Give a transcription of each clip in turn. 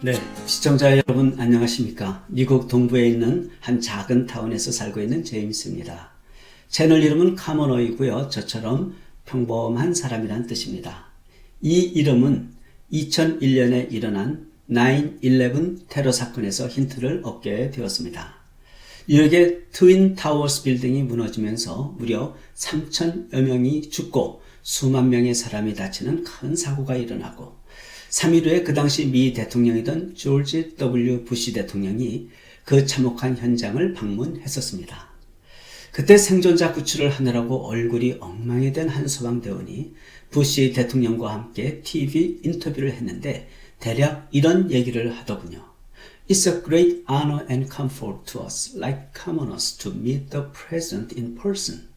네, 시청자 여러분 안녕하십니까? 미국 동부에 있는 한 작은 타운에서 살고 있는 제임스입니다. 채널 이름은 카모노이고요. 저처럼 평범한 사람이란 뜻입니다. 이 이름은 2001년에 일어난 9/11 테러 사건에서 힌트를 얻게 되었습니다. 뉴욕의 트윈 타워스 빌딩이 무너지면서 무려 3,000여 명이 죽고 수만 명의 사람이 다치는 큰 사고가 일어나고 3일 후에 그 당시 미 대통령이던 조지 W. 부시 대통령이 그 참혹한 현장을 방문했었습니다. 그때 생존자 구출을 하느라고 얼굴이 엉망이 된 한 소방대원이 부시 대통령과 함께 TV 인터뷰를 했는데 대략 이런 얘기를 하더군요. It's a great honor and comfort to us, like commoners, to meet the president in person.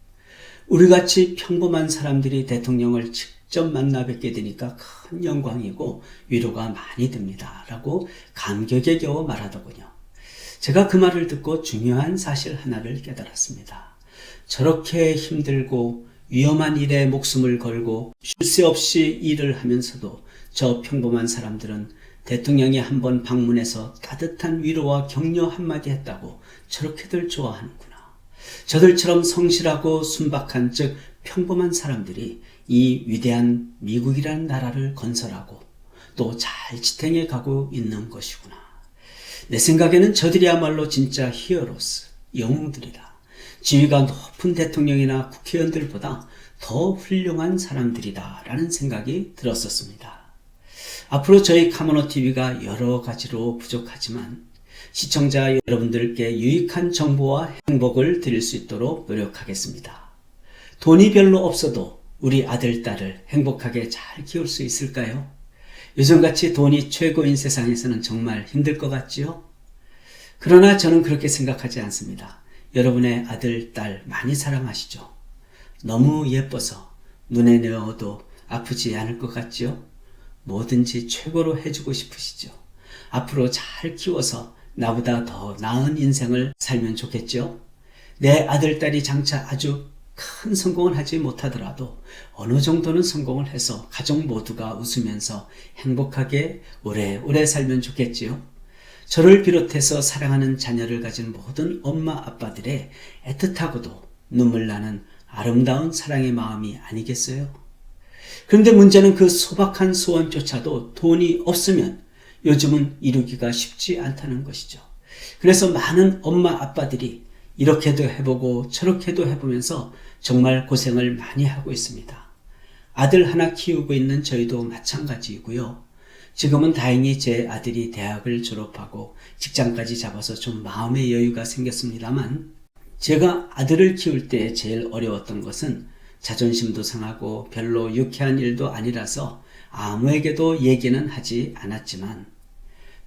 우리같이 평범한 사람들이 대통령을 직접 만나 뵙게 되니까 큰 영광이고 위로가 많이 됩니다. 라고 감격에 겨워 말하더군요. 제가 그 말을 듣고 중요한 사실 하나를 깨달았습니다. 저렇게 힘들고 위험한 일에 목숨을 걸고 쉴 새 없이 일을 하면서도 저 평범한 사람들은 대통령이 한번 방문해서 따뜻한 위로와 격려 한마디 했다고 저렇게들 좋아하는구나. 저들처럼 성실하고 순박한 즉 평범한 사람들이 이 위대한 미국이라는 나라를 건설하고 또 잘 지탱해 가고 있는 것이구나. 내 생각에는 저들이야말로 진짜 히어로스, 영웅들이다. 지위가 높은 대통령이나 국회의원들보다 더 훌륭한 사람들이다 라는 생각이 들었었습니다. 앞으로 저희 카모노TV가 여러 가지로 부족하지만 시청자 여러분들께 유익한 정보와 행복을 드릴 수 있도록 노력하겠습니다. 돈이 별로 없어도 우리 아들, 딸을 행복하게 잘 키울 수 있을까요? 요즘같이 돈이 최고인 세상에서는 정말 힘들 것 같지요? 그러나 저는 그렇게 생각하지 않습니다. 여러분의 아들, 딸 많이 사랑하시죠? 너무 예뻐서 눈에 넣어도 아프지 않을 것 같지요? 뭐든지 최고로 해주고 싶으시죠? 앞으로 잘 키워서 나보다 더 나은 인생을 살면 좋겠죠? 내 아들, 딸이 장차 아주 큰 성공을 하지 못하더라도 어느 정도는 성공을 해서 가족 모두가 웃으면서 행복하게 오래오래 살면 좋겠지요? 저를 비롯해서 사랑하는 자녀를 가진 모든 엄마, 아빠들의 애틋하고도 눈물 나는 아름다운 사랑의 마음이 아니겠어요? 그런데 문제는 그 소박한 소원조차도 돈이 없으면 요즘은 이루기가 쉽지 않다는 것이죠. 그래서 많은 엄마, 아빠들이 이렇게도 해보고 저렇게도 해보면서 정말 고생을 많이 하고 있습니다. 아들 하나 키우고 있는 저희도 마찬가지이고요. 지금은 다행히 제 아들이 대학을 졸업하고 직장까지 잡아서 좀 마음의 여유가 생겼습니다만 제가 아들을 키울 때 제일 어려웠던 것은 자존심도 상하고 별로 유쾌한 일도 아니라서 아무에게도 얘기는 하지 않았지만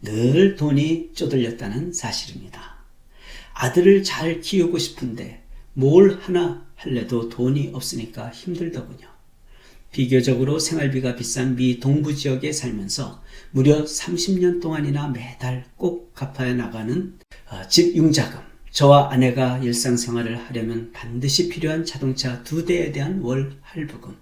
늘 돈이 쪼들렸다는 사실입니다. 아들을 잘 키우고 싶은데 뭘 하나 할래도 돈이 없으니까 힘들더군요. 비교적으로 생활비가 비싼 미 동부 지역에 살면서 무려 30년 동안이나 매달 꼭 갚아야 나가는 집 융자금, 저와 아내가 일상생활을 하려면 반드시 필요한 자동차 2대에 대한 월 할부금,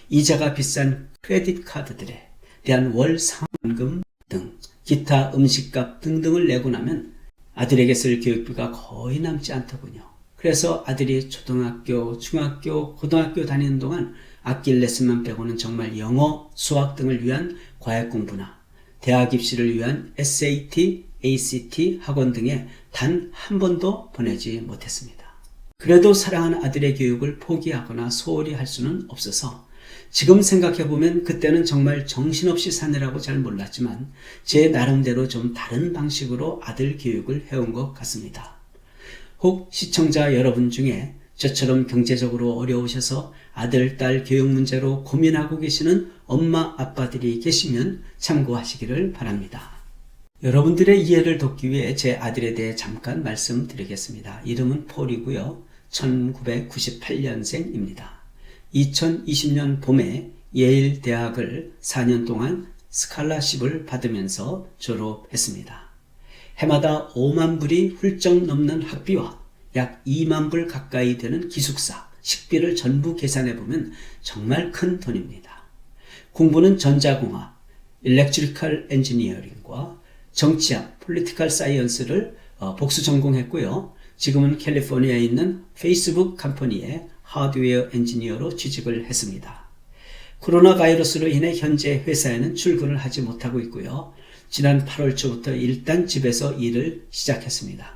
이자가 비싼 크레딧 카드들에 대한 월 상환금 등 기타 음식값 등등을 내고 나면 아들에게 쓸 교육비가 거의 남지 않더군요. 그래서 아들이 초등학교, 중학교, 고등학교 다니는 동안 아낄 레슨만 빼고는 정말 영어, 수학 등을 위한 과외 공부나 대학 입시를 위한 SAT, ACT 학원 등에 단 한 번도 보내지 못했습니다. 그래도 사랑하는 아들의 교육을 포기하거나 소홀히 할 수는 없어서 지금 생각해보면 그때는 정말 정신없이 사느라고 잘 몰랐지만 제 나름대로 좀 다른 방식으로 아들 교육을 해온 것 같습니다. 혹 시청자 여러분 중에 저처럼 경제적으로 어려우셔서 아들, 딸 교육 문제로 고민하고 계시는 엄마, 아빠들이 계시면 참고하시기를 바랍니다. 여러분들의 이해를 돕기 위해 제 아들에 대해 잠깐 말씀드리겠습니다. 이름은 폴이고요. 1998년생입니다. 2020년 봄에 예일 대학을 4년 동안 스칼라십을 받으면서 졸업했습니다. 해마다 5만 불이 훌쩍 넘는 학비와 약 2만 불 가까이 되는 기숙사, 식비를 전부 계산해보면 정말 큰 돈입니다. 공부는 전자공학, 일렉트리컬 엔지니어링과 정치학, 폴리티컬 사이언스를 복수 전공했고요. 지금은 캘리포니아에 있는 페이스북 컴퍼니의 하드웨어 엔지니어로 취직을 했습니다. 코로나 바이러스로 인해 현재 회사에는 출근을 하지 못하고 있고요. 지난 8월 초부터 일단 집에서 일을 시작했습니다.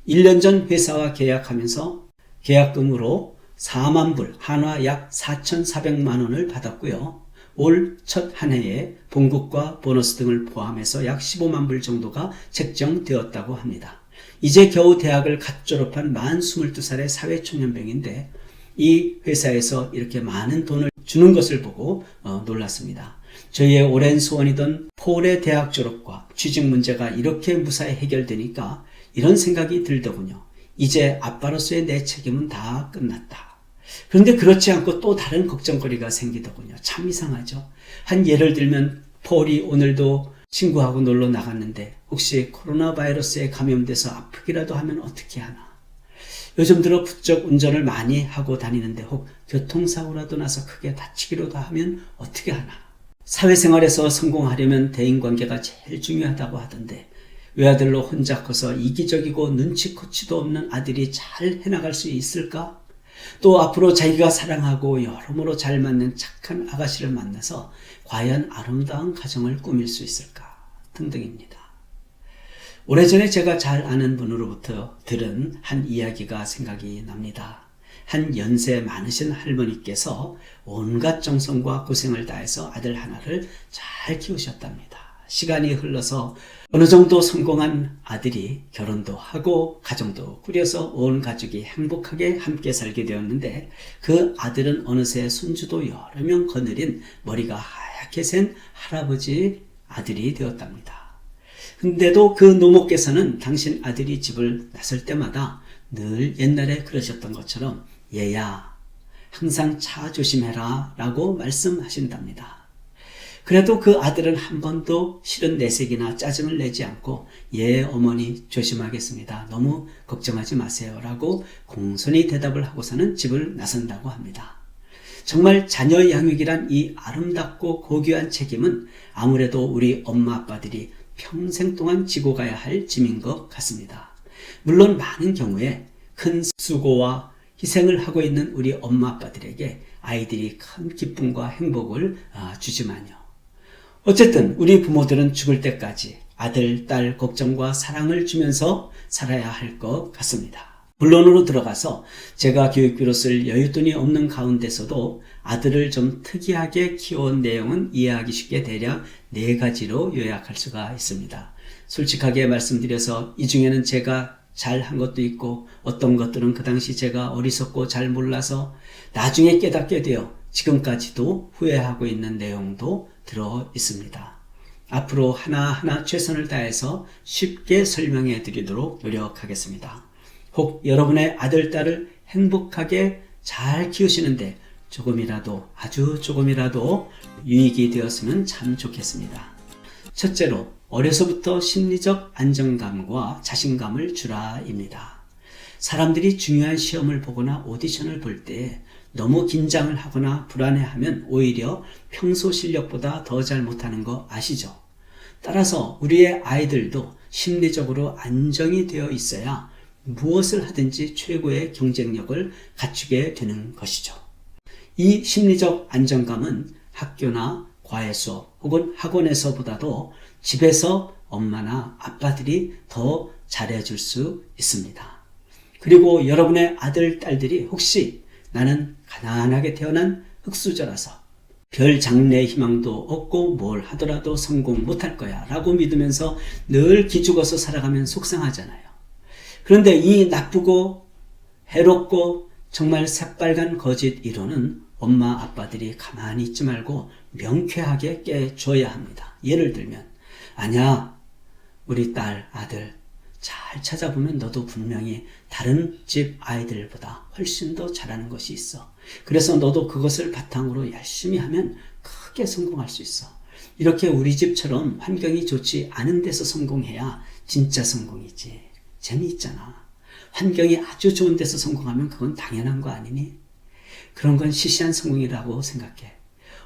1년 전 회사와 계약하면서 계약금으로 4만 불, 한화 약 4,400만 원을 받았고요. 올 첫 한 해에 봉급과 보너스 등을 포함해서 약 15만 불 정도가 책정되었다고 합니다. 이제 겨우 대학을 갓 졸업한 만 22살의 사회초년병인데 이 회사에서 이렇게 많은 돈을 주는 것을 보고 놀랐습니다. 저희의 오랜 소원이던 폴의 대학 졸업과 취직 문제가 이렇게 무사히 해결되니까 이런 생각이 들더군요. 이제 아빠로서의 내 책임은 다 끝났다. 그런데 그렇지 않고 또 다른 걱정거리가 생기더군요. 참 이상하죠. 한 예를 들면 폴이 오늘도 친구하고 놀러 나갔는데 혹시 코로나 바이러스에 감염돼서 아프기라도 하면 어떻게 하나. 요즘 들어 부쩍 운전을 많이 하고 다니는데 혹 교통사고라도 나서 크게 다치기라도 하면 어떻게 하나. 사회생활에서 성공하려면 대인관계가 제일 중요하다고 하던데 외아들로 혼자 커서 이기적이고 눈치코치도 없는 아들이 잘 해나갈 수 있을까? 또 앞으로 자기가 사랑하고 여러모로 잘 맞는 착한 아가씨를 만나서 과연 아름다운 가정을 꾸밀 수 있을까? 등등입니다. 오래전에 제가 잘 아는 분으로부터 들은 한 이야기가 생각이 납니다. 한 연세 많으신 할머니께서 온갖 정성과 고생을 다해서 아들 하나를 잘 키우셨답니다. 시간이 흘러서 어느 정도 성공한 아들이 결혼도 하고 가정도 꾸려서 온 가족이 행복하게 함께 살게 되었는데 그 아들은 어느새 손주도 여러 명 거느린 머리가 하얗게 센 할아버지 아들이 되었답니다. 근데도 그 노모께서는 당신 아들이 집을 나설 때마다 늘 옛날에 그러셨던 것처럼 얘야 항상 차 조심해라 라고 말씀하신답니다. 그래도 그 아들은 한 번도 싫은 내색이나 짜증을 내지 않고 예 어머니 조심하겠습니다. 너무 걱정하지 마세요 라고 공손히 대답을 하고서는 집을 나선다고 합니다. 정말 자녀 양육이란 이 아름답고 고귀한 책임은 아무래도 우리 엄마 아빠들이 평생 동안 지고 가야 할 짐인 것 같습니다. 물론 많은 경우에 큰 수고와 희생을 하고 있는 우리 엄마 아빠들에게 아이들이 큰 기쁨과 행복을 주지만요. 어쨌든 우리 부모들은 죽을 때까지 아들, 딸 걱정과 사랑을 주면서 살아야 할 것 같습니다. 본론으로 들어가서 제가 교육비로 쓸 여윳돈이 없는 가운데서도 아들을 좀 특이하게 키워온 내용은 이해하기 쉽게 대략 4가지로 요약할 수가 있습니다. 솔직하게 말씀드려서 이 중에는 제가 잘한 것도 있고 어떤 것들은 그 당시 제가 어리석고 잘 몰라서 나중에 깨닫게 되어 지금까지도 후회하고 있는 내용도 들어 있습니다. 앞으로 하나하나 최선을 다해서 쉽게 설명해 드리도록 노력하겠습니다. 혹 여러분의 아들, 딸을 행복하게 잘 키우시는데 조금이라도 아주 조금이라도 유익이 되었으면 참 좋겠습니다. 첫째로 어려서부터 심리적 안정감과 자신감을 주라입니다. 사람들이 중요한 시험을 보거나 오디션을 볼 때 너무 긴장을 하거나 불안해하면 오히려 평소 실력보다 더 잘 못하는 거 아시죠? 따라서 우리의 아이들도 심리적으로 안정이 되어 있어야 무엇을 하든지 최고의 경쟁력을 갖추게 되는 것이죠. 이 심리적 안정감은 학교나 과외 수업 혹은 학원에서보다도 집에서 엄마나 아빠들이 더 잘해줄 수 있습니다. 그리고 여러분의 아들, 딸들이 혹시 나는 가난하게 태어난 흙수저라서 별 장래 희망도 없고 뭘 하더라도 성공 못할 거야 라고 믿으면서 늘 기죽어서 살아가면 속상하잖아요. 그런데 이 나쁘고 해롭고 정말 새빨간 거짓 이론은 엄마 아빠들이 가만히 있지 말고 명쾌하게 깨줘야 합니다. 예를 들면 아니야 우리 딸 아들 잘 찾아보면 너도 분명히 다른 집 아이들보다 훨씬 더 잘하는 것이 있어. 그래서 너도 그것을 바탕으로 열심히 하면 크게 성공할 수 있어. 이렇게 우리 집처럼 환경이 좋지 않은 데서 성공해야 진짜 성공이지. 재미있잖아. 환경이 아주 좋은 데서 성공하면 그건 당연한 거 아니니? 그런 건 시시한 성공이라고 생각해.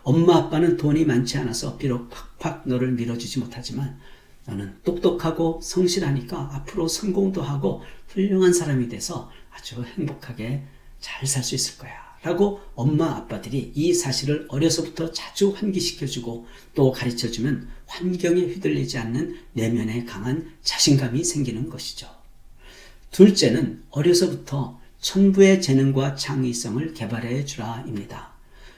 엄마 아빠는 돈이 많지 않아서 비록 팍팍 너를 밀어주지 못하지만 너는 똑똑하고 성실하니까 앞으로 성공도 하고 훌륭한 사람이 돼서 아주 행복하게 잘 살 수 있을 거야 라고 엄마 아빠들이 이 사실을 어려서부터 자주 환기시켜주고 또 가르쳐주면 환경에 휘둘리지 않는 내면에 강한 자신감이 생기는 것이죠. 둘째는 어려서부터 천부의 재능과 창의성을 개발해 주라입니다.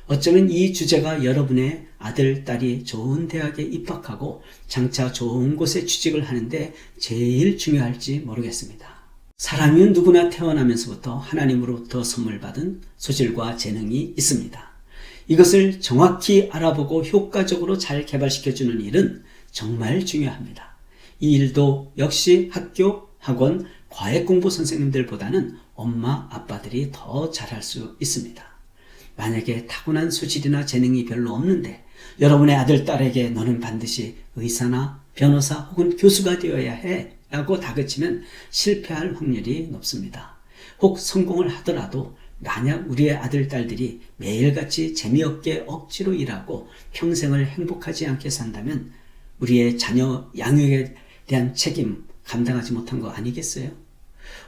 어쩌면 이 주제가 여러분의 아들, 딸이 좋은 대학에 입학하고 장차 좋은 곳에 취직을 하는데 제일 중요할지 모르겠습니다. 사람은 누구나 태어나면서부터 하나님으로부터 선물 받은 소질과 재능이 있습니다. 이것을 정확히 알아보고 효과적으로 잘 개발시켜주는 일은 정말 중요합니다. 이 일도 역시 학교, 학원, 과외공부 선생님들보다는 엄마, 아빠들이 더 잘할 수 있습니다. 만약에 타고난 소질이나 재능이 별로 없는데 여러분의 아들, 딸에게 너는 반드시 의사나 변호사 혹은 교수가 되어야 해 라고 다그치면 실패할 확률이 높습니다. 혹 성공을 하더라도 만약 우리의 아들, 딸들이 매일같이 재미없게 억지로 일하고 평생을 행복하지 않게 산다면 우리의 자녀 양육에 대한 책임 감당하지 못한 거 아니겠어요?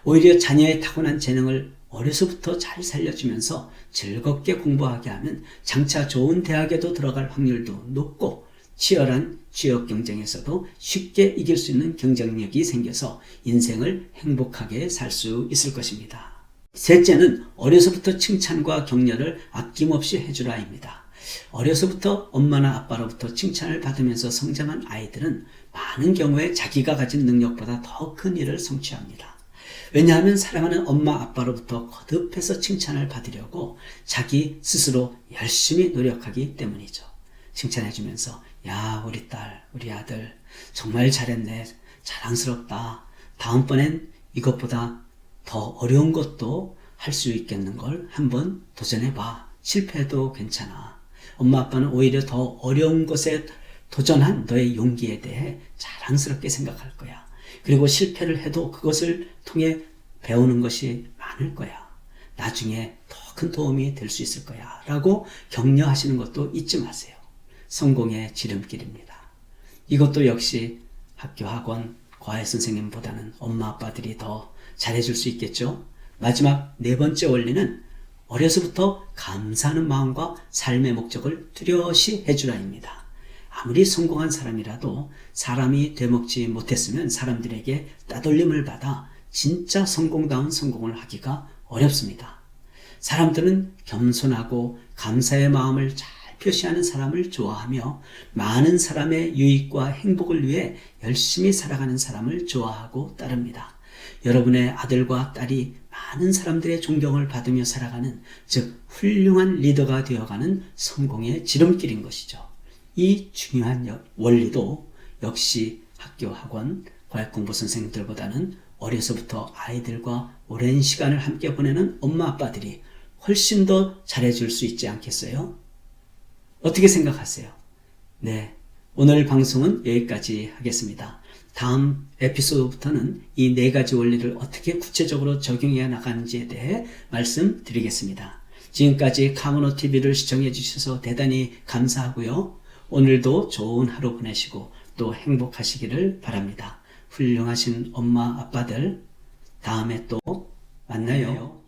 오히려 자녀의 타고난 재능을 어려서부터 잘 살려주면서 즐겁게 공부하게 하면 장차 좋은 대학에도 들어갈 확률도 높고 치열한 취업 경쟁에서도 쉽게 이길 수 있는 경쟁력이 생겨서 인생을 행복하게 살 수 있을 것입니다. 셋째는 어려서부터 칭찬과 격려를 아낌없이 해주라입니다. 어려서부터 엄마나 아빠로부터 칭찬을 받으면서 성장한 아이들은 많은 경우에 자기가 가진 능력보다 더 큰 일을 성취합니다. 왜냐하면 사랑하는 엄마 아빠로부터 거듭해서 칭찬을 받으려고 자기 스스로 열심히 노력하기 때문이죠. 칭찬해주면서 야 우리 딸 우리 아들 정말 잘했네 자랑스럽다 다음번엔 이것보다 더 어려운 것도 할 수 있겠는 걸 한번 도전해봐 실패해도 괜찮아 엄마 아빠는 오히려 더 어려운 것에 도전한 너의 용기에 대해 자랑스럽게 생각할 거야. 그리고 실패를 해도 그것을 통해 배우는 것이 많을 거야. 나중에 더 큰 도움이 될 수 있을 거야. 라고 격려하시는 것도 잊지 마세요. 성공의 지름길입니다. 이것도 역시 학교, 학원, 과외 선생님보다는 엄마, 아빠들이 더 잘해줄 수 있겠죠. 마지막 네 번째 원리는 어려서부터 감사하는 마음과 삶의 목적을 뚜렷이 해주라입니다. 아무리 성공한 사람이라도 사람이 되먹지 못했으면 사람들에게 따돌림을 받아 진짜 성공다운 성공을 하기가 어렵습니다. 사람들은 겸손하고 감사의 마음을 잘 표시하는 사람을 좋아하며 많은 사람의 유익과 행복을 위해 열심히 살아가는 사람을 좋아하고 따릅니다. 여러분의 아들과 딸이 많은 사람들의 존경을 받으며 살아가는 즉 훌륭한 리더가 되어가는 성공의 지름길인 것이죠. 이 중요한 원리도 역시 학교, 학원, 과외공부 선생님들보다는 어려서부터 아이들과 오랜 시간을 함께 보내는 엄마, 아빠들이 훨씬 더 잘해줄 수 있지 않겠어요? 어떻게 생각하세요? 네, 오늘 방송은 여기까지 하겠습니다. 다음 에피소드부터는 이 네 가지 원리를 어떻게 구체적으로 적용해 나가는지에 대해 말씀드리겠습니다. 지금까지 카모노TV를 시청해 주셔서 대단히 감사하고요. 오늘도 좋은 하루 보내시고 또 행복하시기를 바랍니다. 훌륭하신 엄마, 아빠들, 다음에 또 만나요.